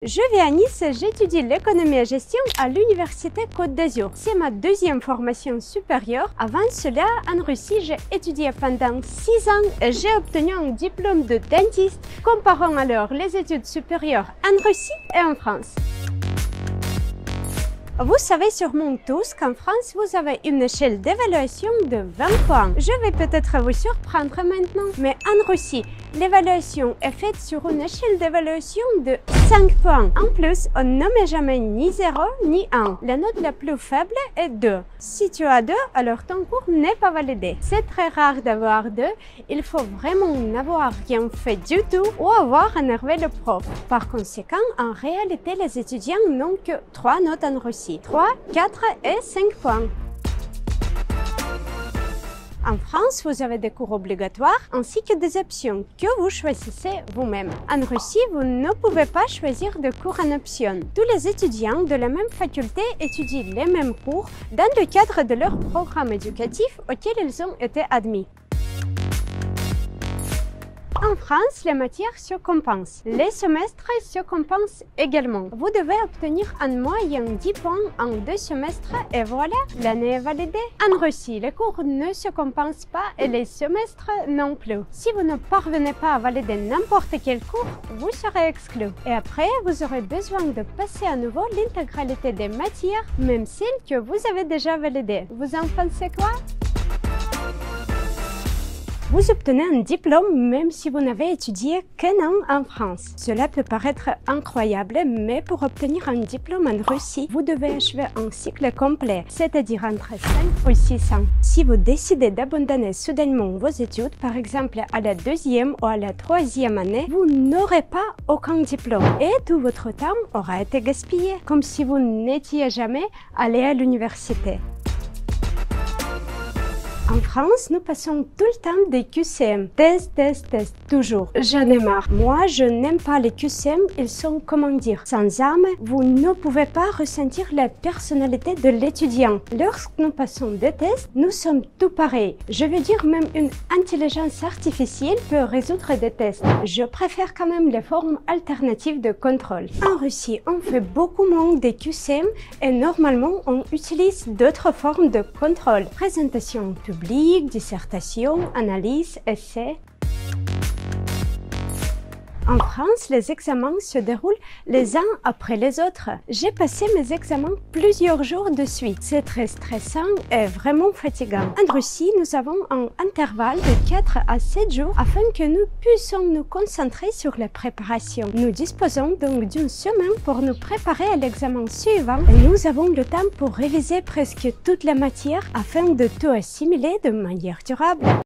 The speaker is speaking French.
Je vis à Nice, j'étudie l'économie et gestion à l'Université Côte d'Azur. C'est ma deuxième formation supérieure. Avant cela, en Russie, j'ai étudié pendant 6 ans et j'ai obtenu un diplôme de dentiste. Comparons alors les études supérieures en Russie et en France. Vous savez sûrement tous qu'en France, vous avez une échelle d'évaluation de 20 points. Je vais peut-être vous surprendre maintenant, mais en Russie, l'évaluation est faite sur une échelle d'évaluation de 5 points. En plus, on ne met jamais ni 0 ni 1. La note la plus faible est 2. Si tu as 2, alors ton cours n'est pas validé. C'est très rare d'avoir 2. Il faut vraiment n'avoir rien fait du tout ou avoir énervé le prof. Par conséquent, en réalité, les étudiants n'ont que 3 notes en Russie. 3, 4 et 5 points. En France, vous avez des cours obligatoires ainsi que des options que vous choisissez vous-même. En Russie, vous ne pouvez pas choisir de cours en option. Tous les étudiants de la même faculté étudient les mêmes cours dans le cadre de leur programme éducatif auquel ils ont été admis. En France, les matières se compensent. Les semestres se compensent également. Vous devez obtenir en moyenne 10 points en 2 semestres et voilà, l'année est validée. En Russie, les cours ne se compensent pas et les semestres non plus. Si vous ne parvenez pas à valider n'importe quel cours, vous serez exclu. Et après, vous aurez besoin de passer à nouveau l'intégralité des matières, même celles que vous avez déjà validées. Vous en pensez quoi? Vous obtenez un diplôme même si vous n'avez étudié qu'un an en France. Cela peut paraître incroyable, mais pour obtenir un diplôme en Russie, vous devez achever un cycle complet, c'est-à-dire entre 5 ou 6 ans. Si vous décidez d'abandonner soudainement vos études, par exemple à la 2e ou à la 3e année, vous n'aurez pas aucun diplôme et tout votre temps aura été gaspillé, comme si vous n'étiez jamais allé à l'université. En France, nous passons tout le temps des QCM. Test, toujours. J'en ai marre. Moi, je n'aime pas les QCM. Ils sont, comment dire, sans âme. Vous ne pouvez pas ressentir la personnalité de l'étudiant. Lorsque nous passons des tests, nous sommes tout pareils. Je veux dire, même une intelligence artificielle peut résoudre des tests. Je préfère quand même les formes alternatives de contrôle. En Russie, on fait beaucoup moins des QCM et normalement, on utilise d'autres formes de contrôle. Présentation publique, dissertation, analyse, essai. En France, les examens se déroulent les uns après les autres. J'ai passé mes examens plusieurs jours de suite. C'est très stressant et vraiment fatigant. En Russie, nous avons un intervalle de 4 à 7 jours afin que nous puissions nous concentrer sur la préparation. Nous disposons donc d'une semaine pour nous préparer à l'examen suivant et nous avons le temps pour réviser presque toute la matière afin de tout assimiler de manière durable.